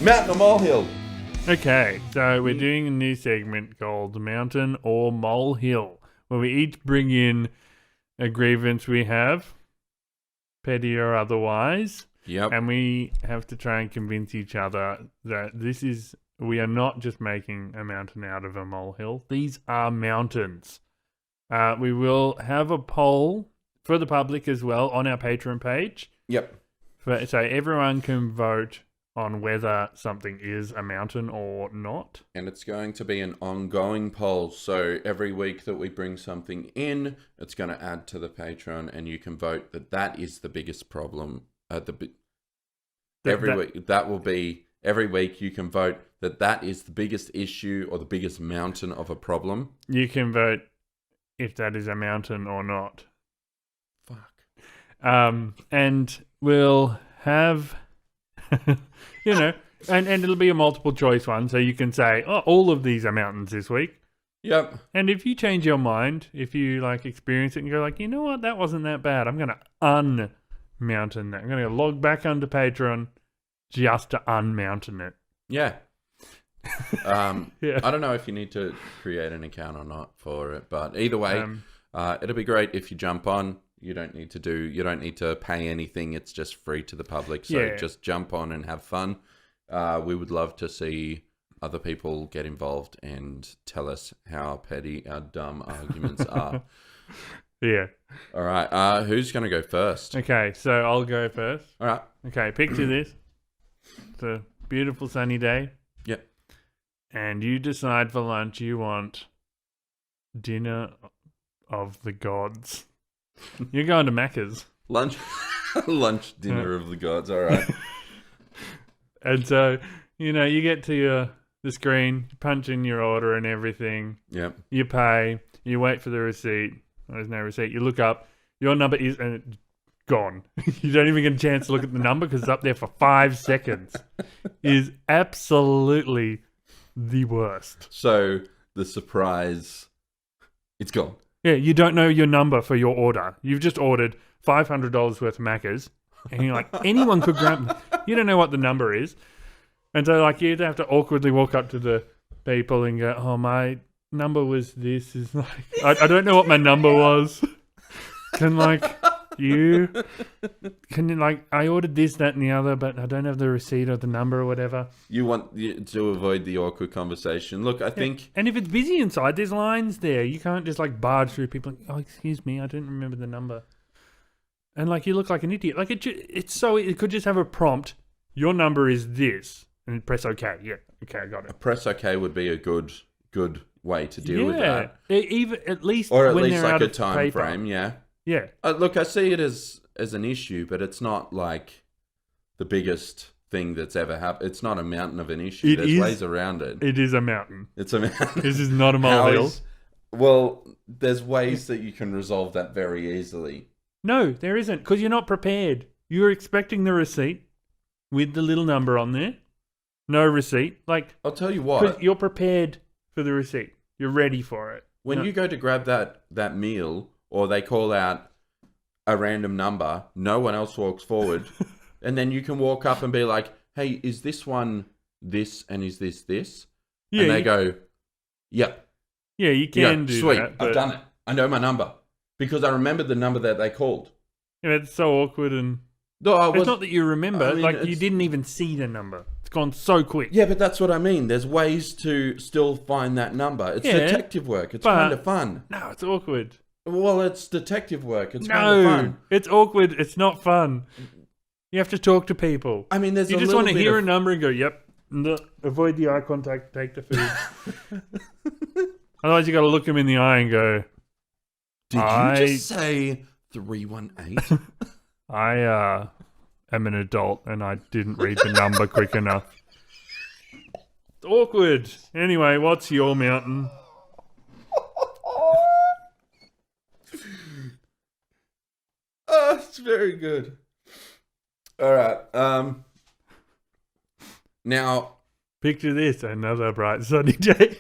Mountain or molehill? Okay, so we're doing a new segment called Mountain or Molehill, where we each bring in a grievance we have, petty or otherwise, Yep. and we have to try and convince each other that we are not just making a mountain out of a molehill. These are mountains. We will have a poll for the public as well on our Patreon page. Yep. So everyone can vote on whether something is a mountain or not. And it's going to be an ongoing poll. So every week that we bring something in, it's going to add to the Patreon, and you can vote that is the biggest problem. Every week you can vote that is the biggest issue or the biggest mountain of a problem. You can vote if that is a mountain or not. Fuck. And we'll have, and it'll be a multiple choice one. So you can say, oh, all of these are mountains this week. Yep. And if you change your mind, if you experience it and go you know what, that wasn't that bad, I'm going to unmountain that. I'm going to log back onto Patreon just to unmountain it. Yeah. Yeah. I don't know if you need to create an account or not for it, but either way, it'll be great if you jump on. You don't need to pay anything. It's just free to the public. So just jump on and have fun. We would love to see other people get involved and tell us how petty our dumb arguments are. Yeah. All right. Who's going to go first? Okay, so I'll go first. All right. Okay, picture this. It's a beautiful sunny day. Yep. And you decide for lunch you want dinner of the gods. You're going to Macca's. Lunch dinner of the gods. All right. And so, you get to the screen, you punch in your order and everything. Yep. You pay, you wait for the receipt. There's no receipt. You look up, your number is gone. You don't even get a chance to look at the number because it's up there for 5 seconds. It is absolutely the worst. So the surprise, it's gone. Yeah, you don't know your number for your order. You've just ordered $500 worth of Macca's, and you're like, anyone could grab. You don't know what the number is, and so you have to awkwardly walk up to the people and go, "Oh, my number was this." Is I don't know what my number was. I ordered this, that, and the other, but I don't have the receipt or the number or whatever. You want to avoid the awkward conversation. Look, I think... And if it's busy inside, there's lines there. You can't just barge through people. Oh, excuse me, I didn't remember the number. And you look like an idiot. It could just have a prompt. Your number is this. And press OK. Yeah, okay, I got it. Press OK would be a good way to deal with that. Even at least or at when least they're out a of time paper. frame, yeah. Yeah. Look, I see it as an issue, but it's not the biggest thing that's ever happened. It's not a mountain of an issue. There's ways around it. It is a mountain. It's a mountain. This is not a molehill. Well, there's ways that you can resolve that very easily. No, there isn't, because you're not prepared. You're expecting the receipt with the little number on there. No receipt. I'll tell you what. 'Cause you're prepared for the receipt. You're ready for it. When you go to grab that meal, or they call out a random number, no one else walks forward, and then you can walk up and be like, "Hey, is this one this, and is this this?" Yeah, and they go, "Yep." Yeah, you can do Sweet, that. I've done it. I know my number because I remember the number that they called. Yeah, it's so awkward, and No, it's not that you remember. I mean, you didn't even see the number. It's gone so quick. Yeah, but that's what I mean. There's ways to still find that number. It's detective work. It's kind of fun. No, it's awkward. Well, it's detective work. It's kind of fun. It's awkward. It's not fun. You have to talk to people. I mean, you just want to hear a number and go, "Yep." Avoid the eye contact. Take the food. Otherwise, you got to look them in the eye and go, "Did you just say 318?" I am an adult and I didn't read the number quick enough. It's awkward. Anyway, what's your mountain? Oh, it's very good. All right. Now, picture this: another bright sunny day.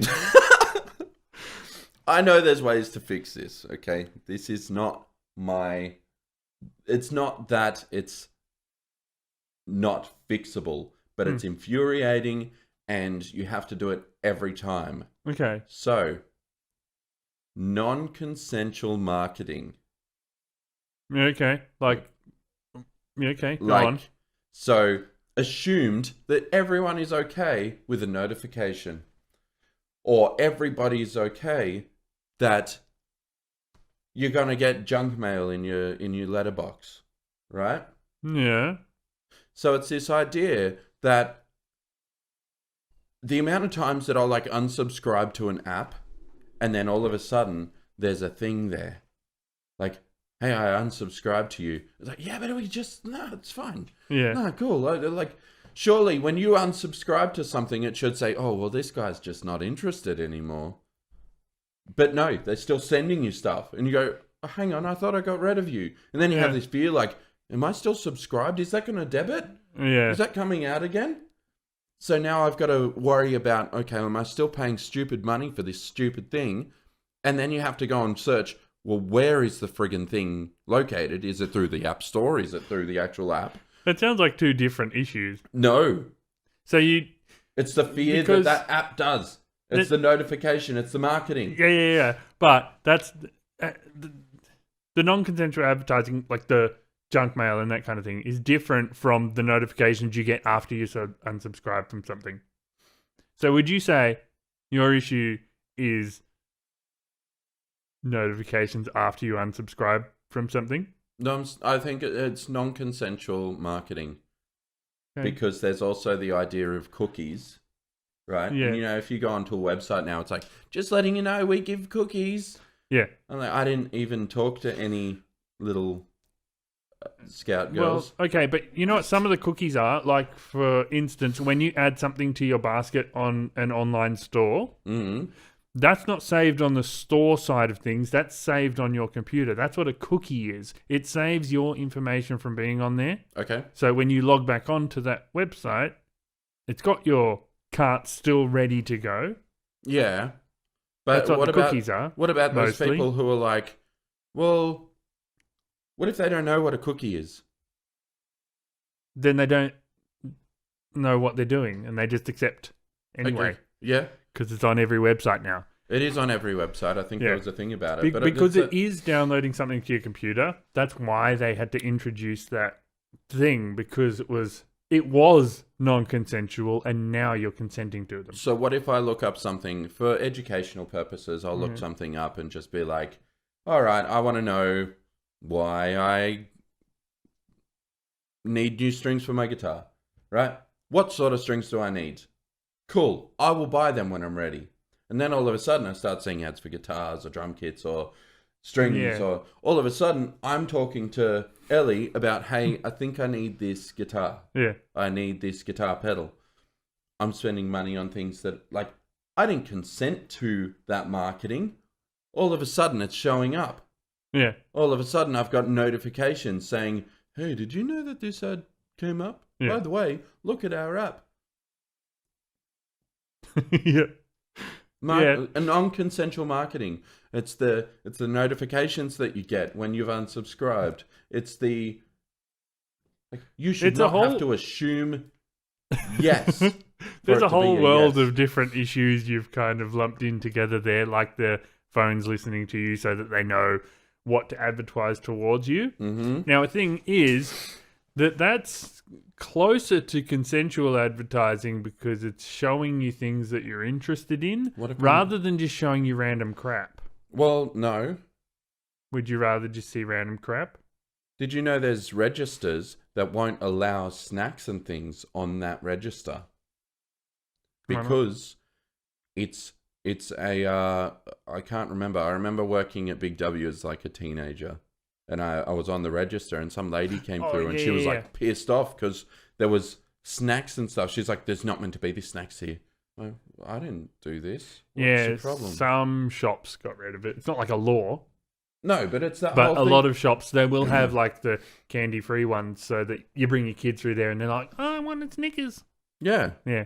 I know there's ways to fix this. Okay, this is not it's not that it's not fixable, but it's infuriating and you have to do it every time. Okay. So, non-consensual marketing. Okay. Okay. Go Like, on. so assumed that everyone is okay with a notification, or everybody's okay that you're gonna get junk mail in your letterbox, right? Yeah. So it's this idea that the amount of times that I'll like unsubscribe to an app, and then all of a sudden there's a thing there, like, hey, I unsubscribed to you. It's like, yeah, but no, it's fine. Yeah. No, cool. Like, surely when you unsubscribe to something, it should say, oh, well, this guy's just not interested anymore. But no, they're still sending you stuff. And you go, oh, hang on, I thought I got rid of you. And then you have this fear like, am I still subscribed? Is that going to debit? Yeah. Is that coming out again? So now I've got to worry about, okay, am I still paying stupid money for this stupid thing? And then you have to go and search, well, where is the friggin' thing located? Is it through the App Store? Is it through the actual app? That sounds like two different issues. No. So it's the fear that app does. It's the notification. It's the marketing. Yeah. But that's the non-consensual advertising, like the junk mail and that kind of thing, is different from the notifications you get after you unsubscribe from something. So would you say your issue is notifications after you unsubscribe from something? No, I think it's non-consensual marketing. Okay. Because there's also the idea of cookies, right? Yeah. And, if you go onto a website now, it's like, just letting you know we give cookies. Yeah. I'm like, I didn't even talk to any little scout girls. Well, okay, but you know what some of the cookies are? Like, for instance, when you add something to your basket on an online store, that's not saved on the store side of things. That's saved on your computer. That's what a cookie is. It saves your information from being on there. Okay. So when you log back onto that website, it's got your cart still ready to go. Yeah. But that's what the cookies are. What about those mostly people who are like, well, what if they don't know what a cookie is? Then they don't know what they're doing and they just accept anyway. Okay. Yeah. Because it's on every website now. It is on every website. I think there was a thing about it. But because it is downloading something to your computer, that's why they had to introduce that thing, because it was non-consensual and now you're consenting to them. So what if I look up something for educational purposes? I'll look something up and just be like, all right, I want to know why I need new strings for my guitar, right? What sort of strings do I need? Cool, I will buy them when I'm ready. And then all of a sudden I start seeing ads for guitars or drum kits or strings, or all of a sudden I'm talking to Ellie about, hey, I think I need this guitar. Yeah. I need this guitar pedal. I'm spending money on things that, like, I didn't consent to that marketing. All of a sudden it's showing up. Yeah. All of a sudden I've got notifications saying, hey, did you know that this ad came up? Yeah. By the way, look at our app. Yeah. Non-consensual marketing. It's the notifications that you get when you've unsubscribed. It's the, like, you should not have to assume yes. There's a whole world of different issues you've kind of lumped in together there, like the phones listening to you so that they know what to advertise towards you. Mm-hmm. Now, a thing is that's closer to consensual advertising because it's showing you things that you're interested in rather than just showing you random crap. Well, no. Would you rather just see random crap? Did you know there's registers that won't allow snacks and things on that register? Because it's a, I can't remember. I remember working at Big W as like a teenager. And I was on the register and some lady came through and she was like pissed off because there was snacks and stuff. She's like, there's not meant to be these snacks here. Well, I didn't do this. What's the problem? Some shops got rid of it. It's not like a law. No, but it's that But whole a thing. lot of shops, they will have like the candy-free ones so that you bring your kid through there and they're like, oh, I want a Snickers. Yeah. Yeah.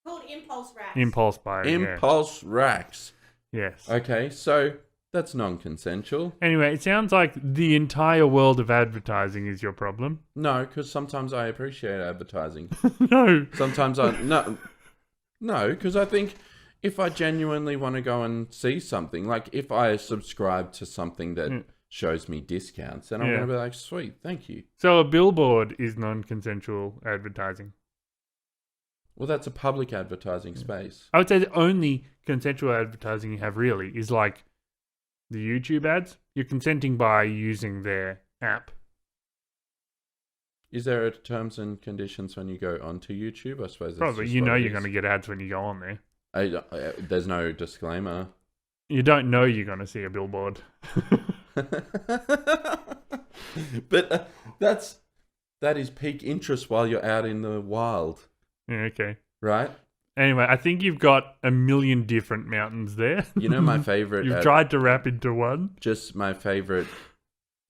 Called impulse racks. Impulse buying. Impulse racks. Yes. Okay, so That's non-consensual. Anyway, it sounds like the entire world of advertising is your problem. No, because sometimes I appreciate advertising. No. Sometimes no, because I think if I genuinely want to go and see something, like if I subscribe to something that shows me discounts, then I'm going to be like, sweet, thank you. So a billboard is non-consensual advertising. Well, that's a public advertising space. I would say the only consensual advertising you have really is like the YouTube ads. You're consenting by using their app. Is there terms and conditions when you go onto YouTube? I suppose that's Probably. just You what know it you're is. going to get ads when you go on there. There's no disclaimer. You don't know you're going to see a billboard. But that is peak interest while you're out in the wild, Yeah, okay. right? Anyway, I think you've got a million different mountains there. You know my favorite. You've tried to wrap into one. Just my favorite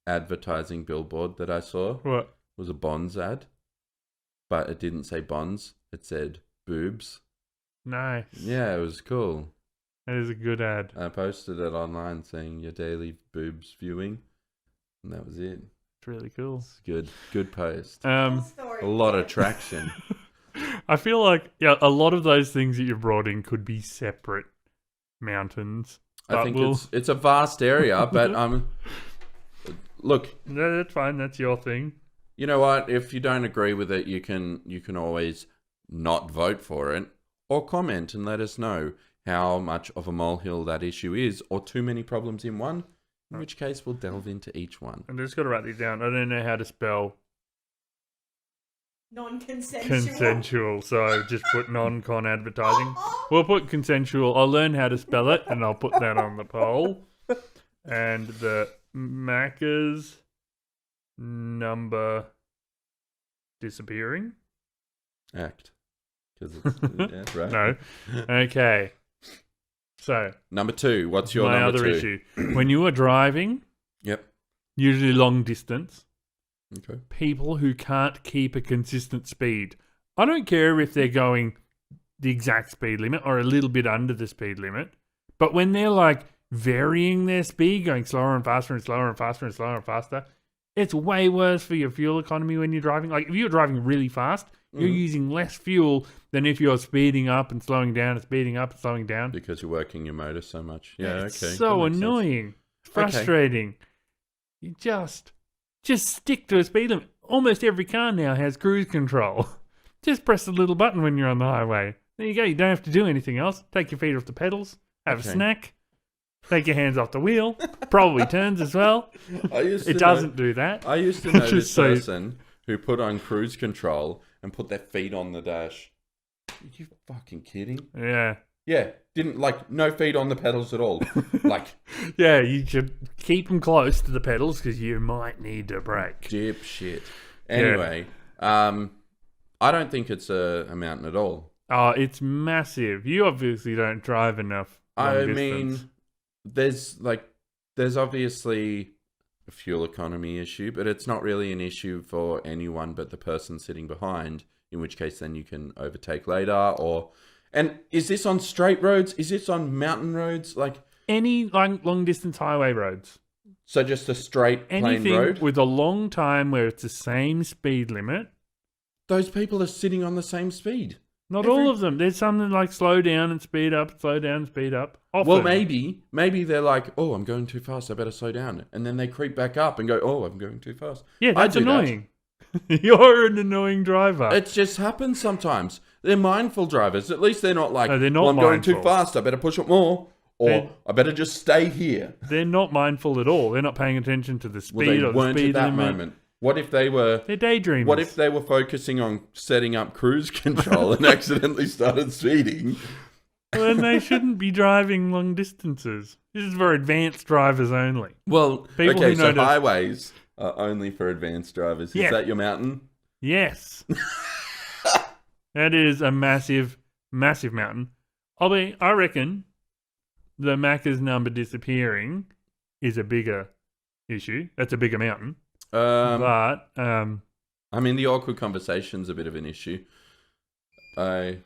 advertising billboard that I saw What? was a Bonds ad, but it didn't say Bonds. It said boobs. Nice. Yeah, it was cool. That is a good ad. I posted it online saying your daily boobs viewing, and that was it. It's really cool. It's good post. Um, A lot of traction. I feel like a lot of those things that you brought in could be separate mountains. I think it's a vast area, but look, No, that's fine. That's your thing. you know what? If you don't agree with it, you can always not vote for it or comment and let us know how much of a molehill that issue is, or too many problems in one. In which case, we'll delve into each one. I'm just going to write these down. I don't know how to spell non-consensual. consensual, so just put non-con advertising. We'll put consensual. I'll learn how to spell it, and I'll put that on the poll. And the Macca's number disappearing? Act. Because it's right. No. Okay. So, Number 2. What's your my number other 2? issue. When you are driving, Yep. usually long distance, Okay. people who can't keep a consistent speed. I don't care if they're going the exact speed limit or a little bit under the speed limit, but when they're like varying their speed, going slower and faster and slower and faster and slower and faster, it's way worse for your fuel economy when you're driving. Like if you're driving really fast, you're using less fuel than if you're speeding up and slowing down and speeding up and slowing down. Because you're working your motor so much. Yeah, It's okay. so That makes sense. annoying. Frustrating. You just stick to a speed limit. Almost every car now has cruise control. Just press the little button when you're on the highway. There you go. You don't have to do anything else. Take your feet off the pedals. Have a snack. Take your hands off the wheel. Probably turns as well. It doesn't do that. I used to know this Just so- person who put on cruise control and put their feet on the dash. Are you fucking kidding? Yeah. Yeah, didn't no feet on the pedals at all. Like Yeah, you should keep them close to the pedals because you might need to brake. dip shit. Anyway, I don't think it's a mountain at all. Oh, it's massive. You obviously don't drive enough. I mean, there's obviously a fuel economy issue, but it's not really an issue for anyone but the person sitting behind, in which case then you can overtake later and is this on straight roads? Is this on mountain roads? Like any long distance highway roads. so just a straight plain Anything road? with a long time where it's the same speed limit. Those people are sitting on the same speed. Not all of them. There's some that like slow down and speed up, slow down and speed up. Often. Well, maybe they're like, oh, I'm going too fast, I better slow down. And then they creep back up and go, oh, I'm going too fast. Yeah, I that's do that. annoying. You're an annoying driver. It just happens sometimes. They're mindful drivers. At least they're not like, No, they're not well, I'm going too mindful. fast, I better push it more. Or I better just stay here. They're not mindful at all. They're not paying attention to the speed Well, they or the weren't speed at that limit. moment. What if they were... They're daydreamers. What if they were focusing on setting up cruise control and accidentally started speeding? Well, then they shouldn't be driving long distances. This is for advanced drivers only. Well, People okay, who so know to- highways are only for advanced drivers. Yeah. Is that your mountain? Yes. That is a massive, massive mountain. I reckon the Macca's number disappearing is a bigger issue. That's a bigger mountain. But I mean, the awkward conversation's a bit of an issue. I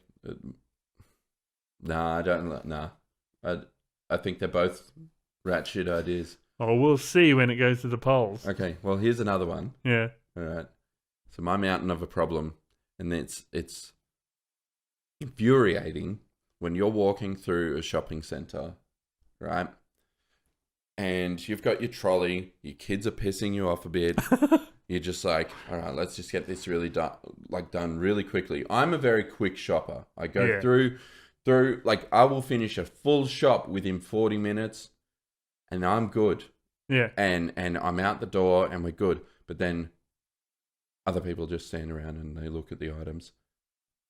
don't. Nah. I think they're both rat shit ideas. Oh, we'll see when it goes to the polls. Okay, well, here's another one. Yeah. All right. So my mountain of a problem, and it's infuriating when you're walking through a shopping center, right? And you've got your trolley, your kids are pissing you off a bit. You're just like, all right, let's just get this really done really quickly. I'm a very quick shopper. I go through, like, I will finish a full shop within 40 minutes, and I'm good. Yeah. And I'm out the door, and we're good. But then other people just stand around and they look at the items.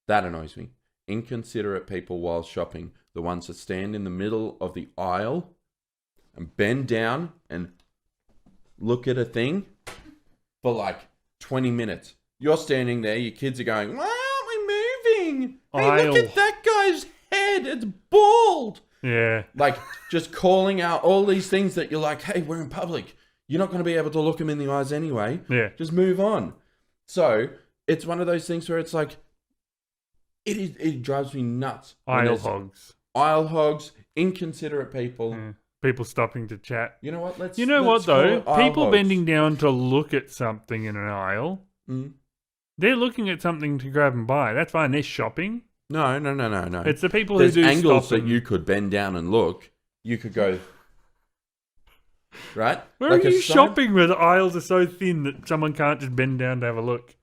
That annoys me. Inconsiderate people while shopping. The ones that stand in the middle of the aisle and bend down and look at a thing for like 20 minutes. You're standing there, your kids are going, why aren't we moving? Hey, look at that guy's head, it's bald. Yeah. Like, just calling out all these things that you're like, hey, we're in public. You're not going to be able to look them in the eyes anyway. Yeah. Just move on. So, it's one of those things where it's like, it drives me nuts. Aisle hogs. Aisle hogs, inconsiderate people. Yeah. People stopping to chat. You know what? You know what though? People bending down to look at something in an aisle. Mm. They're looking at something to grab and buy. That's fine. They're shopping. No. It's the people There's who do angles stop that you could bend down and look. You could go, right? Where like are you shopping where the aisles are so thin that someone can't just bend down to have a look?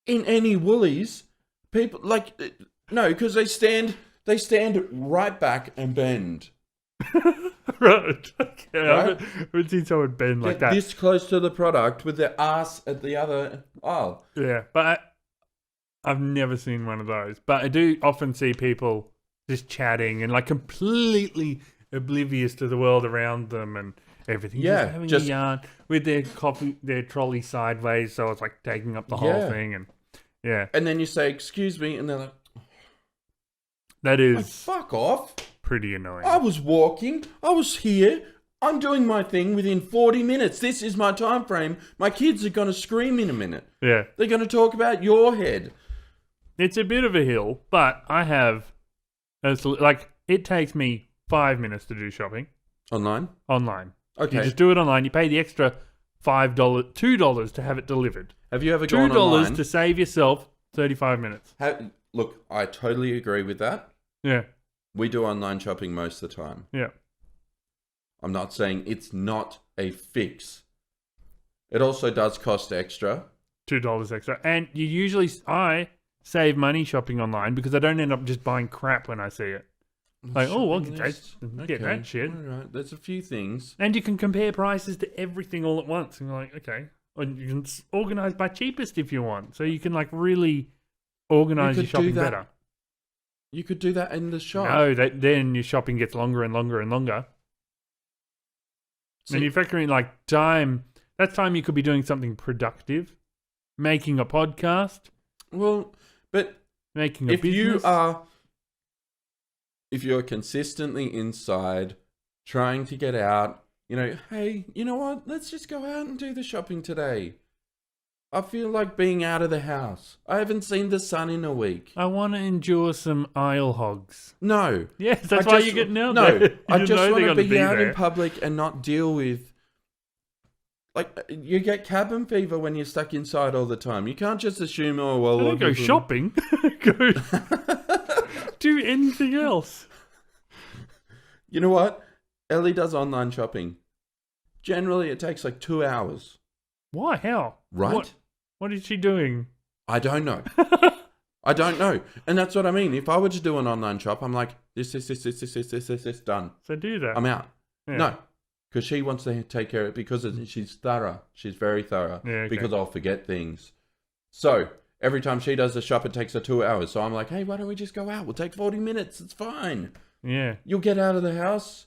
In any Woolies, people like no, because they stand right back and bend. Right. Okay. Right? I haven't seen someone bend like that. This close to the product with their ass at the other aisle. Yeah, but I've never seen one of those. But I do often see people just chatting and like completely oblivious to the world around them and everything. Yeah, just having a yarn with their trolley sideways, so it's like taking up the whole thing. And yeah, and then you say, "Excuse me," and they're like, "That is fuck off." Pretty annoying. I was walking. I was here. I'm doing my thing within 40 minutes. This is my time frame. My kids are going to scream in a minute. Yeah. They're going to talk about your head. It's a bit of a hill, but I have... Like, it takes me 5 minutes to do shopping. Online? Online. Okay. You just do it online. You pay the extra $2 to have it delivered. Have you ever gone online? $2 to save yourself 35 minutes. Look, I totally agree with that. Yeah. We do online shopping most of the time. Yeah. I'm not saying it's not a fix. It also does cost extra. $2 extra. And I save money shopping online because I don't end up just buying crap when I see it. Like, I'll get that shit. All right, there's a few things. And you can compare prices to everything all at once. And you're like, okay. And you can organize by cheapest if you want. So you can like really organize your shopping better. You could do that in the shop. No, then your shopping gets longer and longer and longer. And you factor in like time. That's time you could be doing something productive, making a podcast. Well, but making a business. If you're consistently inside, trying to get out, hey, you know what? Let's just go out and do the shopping today. I feel like being out of the house. I haven't seen the sun in a week. I want to endure some aisle hogs. No. Yes, that's why you're getting out there. No, I just want to be out in public and not deal with... Like, you get cabin fever when you're stuck inside all the time. You can't just assume, don't go shopping. Go do anything else. You know what? Ellie does online shopping. Generally, it takes like 2 hours. Why? How? Right? What is she doing? I don't know. I don't know. And that's what I mean. If I were to do an online shop, I'm like, this, done. So do that. I'm out. Yeah. No. Because she wants to take care of it because she's thorough. She's very thorough. Yeah, okay. Because I'll forget things. So, every time she does the shop, it takes her 2 hours. So I'm like, hey, why don't we just go out? We'll take 40 minutes. It's fine. Yeah. You'll get out of the house.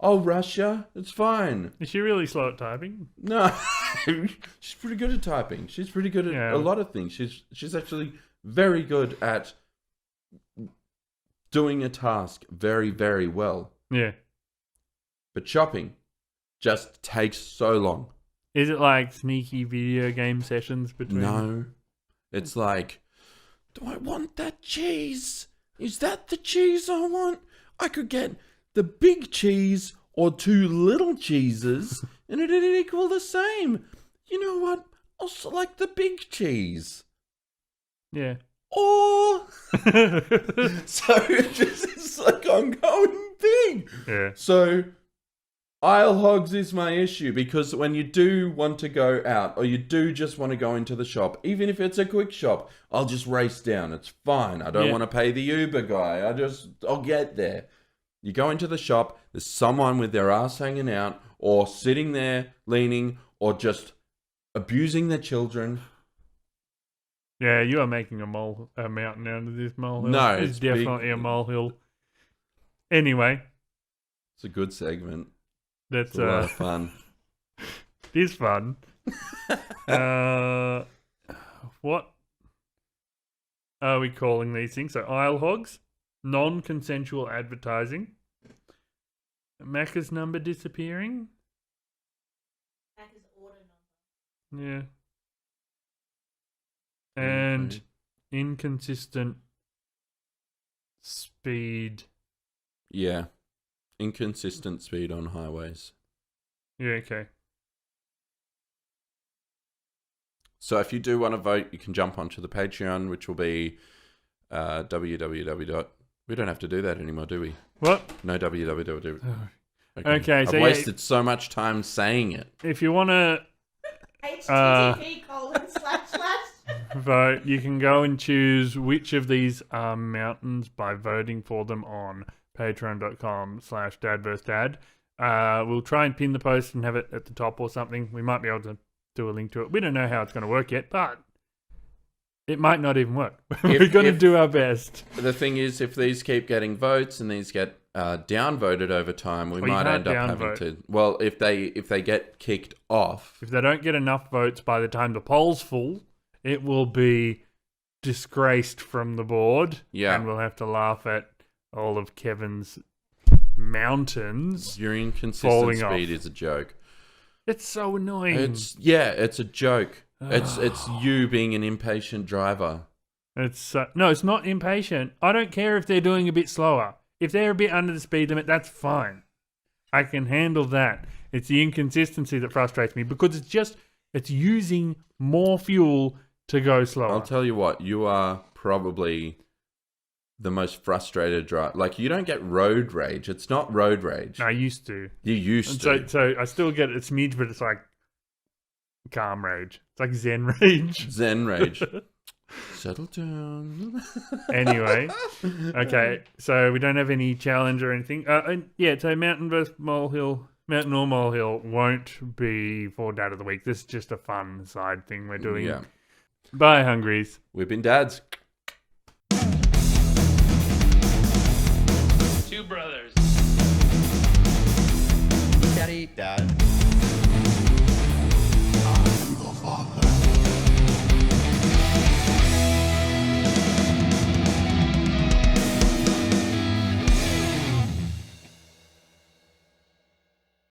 I'll rush you. It's fine. Is she really slow at typing? No. She's pretty good at typing. She's pretty good at a lot of things. She's actually very good at doing a task very, very well. Yeah. But shopping just takes so long. Is it like sneaky video game sessions between? No. It's like, do I want that cheese? Is that the cheese I want? I could get the big cheese or 2 little cheeses, and it'd equal the same. You know what? I'll select the big cheese. Yeah. Or so it's like ongoing thing. Yeah. So aisle hogs is my issue, because when you do want to go out, or you do just want to go into the shop, even if it's a quick shop, I'll just race down. It's fine. I don't want to pay the Uber guy. I'll get there. You go into the shop, there's someone with their ass hanging out, or sitting there leaning, or just abusing their children. Yeah, you are making a mountain out of this molehill. No, it's definitely a molehill. Anyway, it's a good segment. That's a lot of fun. It is fun. What are we calling these things? So aisle hogs, non-consensual advertising, Macca's number disappearing. Macca's order number. Yeah. And inconsistent speed. Yeah. Inconsistent speed on highways. Yeah, okay. So if you do want to vote, you can jump onto the Patreon, which will be www. We don't have to do that anymore, do we? What? No www. Okay, I've wasted so much time saying it. If you want to http:// vote, you can go and choose which of these are mountains by voting for them on patreon.com/dadversedad. We'll try and pin the post and have it at the top or something. We might be able to do a link to it. We don't know how it's going to work yet, but it might not even work. We're going to do our best. The thing is, if these keep getting votes and these get downvoted over time, we might end up having to. Well, if they get kicked off, if they don't get enough votes by the time the poll's full, it will be disgraced from the board. Yeah, and we'll have to laugh at all of Kevin's mountains. Your inconsistent speed is a joke. It's so annoying. It's a joke. It's you being an impatient driver. No, it's not impatient. I don't care if they're doing a bit slower. If they're a bit under the speed limit, that's fine. I can handle that. It's the inconsistency that frustrates me, because it's using more fuel to go slower. I'll tell you what, you are probably the most frustrated driver. Like, you don't get road rage. It's not road rage. I used to. You used to. So I still get a smidge, but it's like calm rage. It's like Zen rage. Zen rage. Settle down. Anyway, okay. So we don't have any challenge or anything. So mountain versus molehill, mountain or molehill won't be for Dad of the Week. This is just a fun side thing we're doing. Yeah. Bye, Hungries. We've been dads.